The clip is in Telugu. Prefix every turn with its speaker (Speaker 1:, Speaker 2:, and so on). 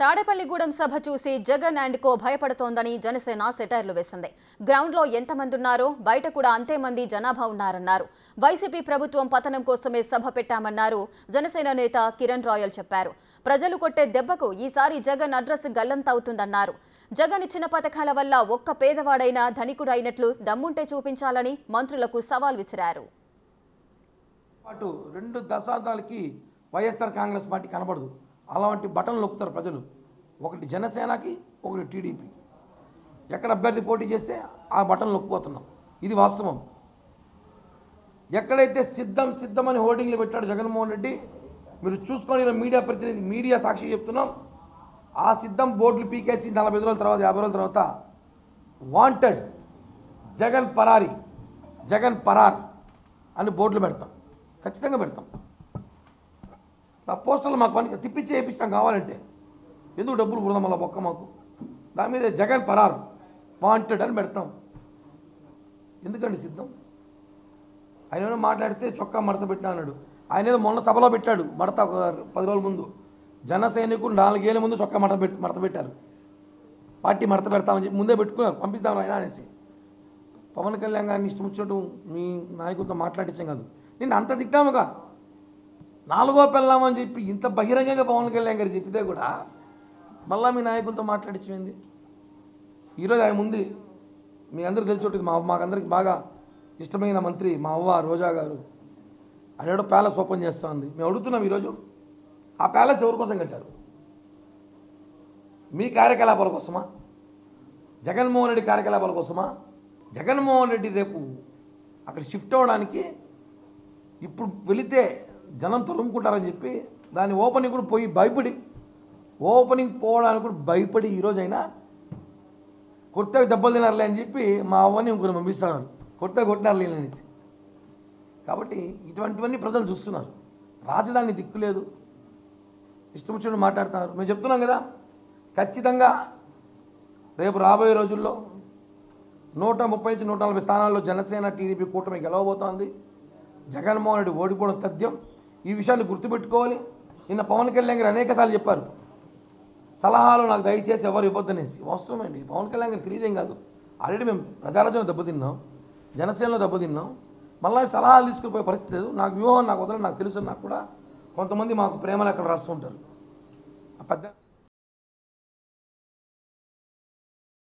Speaker 1: తాడేపల్లిగూడెం సభ చూసి జగన్ అండ్ కో భయపడుతోందని జనసేన సెటైర్లు వేసింది. గ్రౌండ్లో ఎంతమంది ఉన్నారో బయట కూడా అంతే మంది జనాభా ఉన్నారన్నారు. వైసీపీ ప్రభుత్వం పతనం కోసమే సభ పెట్టామన్నారు జనసేన నేత కిరణ్ రాయల్ చెప్పారు. ప్రజలు కొట్టే దెబ్బకు ఈసారి జగన్ అడ్రస్ గల్లంతవుతుందన్నారు. జగన్ ఇచ్చిన పథకాల వల్ల ఒక్క పేదవాడైనా ధనికుడు అయినట్లు దమ్ముంటే చూపించాలని మంత్రులకు సవాల్ విసిరారు.
Speaker 2: రెండు దశాబ్దాలకి వైఎస్ఆర్ కాంగ్రెస్ పార్టీ కనబడదు. అలాంటి బటన్లు నొక్కుతారు ప్రజలు. ఒకటి జనసేనకి, ఒకటి టీడీపీ. ఎక్కడ అభ్యర్థి పోటీ చేస్తే ఆ బటన్లు నొక్కిపోతున్నాం. ఇది వాస్తవం. ఎక్కడైతే సిద్ధమని హోర్డింగ్లు పెట్టాడు జగన్మోహన్ రెడ్డి, మీరు చూసుకొని మీడియా ప్రతినిధి, మీడియా సాక్షి చెప్తున్నాం. ఆ సిద్ధం బోర్డులు పీకేసి 40 రోజుల తర్వాత 50 రోజుల తర్వాత వాంటెడ్ జగన్ పరారి, జగన్ పరార్ అని బోర్డులు పెడతాం. ఖచ్చితంగా పెడతాం. ఆ పోస్టర్లు మాకు పని తిప్పించి వేయిస్తాం కావాలంటే. ఎందుకు డబ్బులు వృధా మళ్ళీ బొక్క మాకు. దాని మీద జగన్ పరారు వాంటెడ్ అని పెడతాం. ఎందుకండి సిద్ధం? ఆయన ఏదో మాట్లాడితే చొక్కా మడత పెట్టినా అన్నాడు. ఆయన ఏదో మొన్న సభలో పెట్టాడు మడత 10 రోజుల ముందు. జన సైనికులు 4 ఏళ్ళ ముందు చొక్కా మడత పెట్టారు. పార్టీ మడత పెడతామని చెప్పి ముందే పెట్టుకున్నారు, పంపిస్తామని ఆయన అనేసి. పవన్ కళ్యాణ్ గారిని ఇష్టం వచ్చినట్టు మీ నాయకులతో మాట్లాడించాం కాదు. నేను అంత తిట్టాముగా. 4వ పెళ్ళామని చెప్పి ఇంత బహిరంగంగా పవన్ కళ్యాణ్ గారు చెప్పితే కూడా మళ్ళీ మీ నాయకులతో మాట్లాడించింది. ఈరోజు ఆయన ముందు మీ అందరూ తెలిసి ఉంటుంది, మాకందరికి బాగా ఇష్టమైన మంత్రి మా అవ్వ రోజా గారు ఆయన ప్యాలెస్ ఓపెన్ చేస్తూ ఉంది. మేము అడుగుతున్నాం ఈరోజు, ఆ ప్యాలెస్ ఎవరి కోసం కట్టారు? మీ కార్యకలాపాల కోసమా? జగన్మోహన్ రెడ్డి కార్యకలాపాల కోసమా? జగన్మోహన్ రెడ్డి రేపు అక్కడ షిఫ్ట్ అవ్వడానికి ఇప్పుడు వెళితే జనం తరుముకుంటారని చెప్పి దాని ఓపెనింగ్ కూడా పోయి భయపడి, ఓపెనింగ్ పోవడానికి కూడా భయపడి ఈరోజైనా కొత్తగా దెబ్బలు తినారులే అని చెప్పి మా అవ్వని ఇంకొన్ని పంపిస్తున్నారు, కొత్తగా కొట్టినారులే అనేసి. కాబట్టి ఇటువంటివన్నీ ప్రజలు చూస్తున్నారు. రాజధాని దిక్కులేదు, ఇష్టం వచ్చినట్టు మాట్లాడుతున్నారు. మేము చెప్తున్నాం కదా, ఖచ్చితంగా రేపు రాబోయే రోజుల్లో 130 నుంచి 140 స్థానాల్లో జనసేన టీడీపీ కూటమి గెలవబోతోంది. జగన్మోహన్ రెడ్డి ఓడిపోవడం తథ్యం. ఈ విషయాన్ని గుర్తుపెట్టుకోవాలి. నిన్న పవన్ కళ్యాణ్ గారు అనేకసార్లు చెప్పారు, సలహాలు నాకు దయచేసి ఎవరు ఇవ్వద్దనేసి. వాస్తవమండి, పవన్ కళ్యాణ్ గారు తెలియదేం కాదు. ఆల్రెడీ మేము ప్రజారాజ్యంలో దెబ్బతిన్నాం, జనసేనలో దెబ్బతిన్నాం. మళ్ళీ సలహాలు తీసుకుపోయే పరిస్థితి లేదు. నాకు వ్యూహం నాకు వదలని నాకు తెలుసు. నాకు కూడా కొంతమంది మాకు ప్రేమలు అక్కడ రాస్తూ ఉంటారు. పెద్ద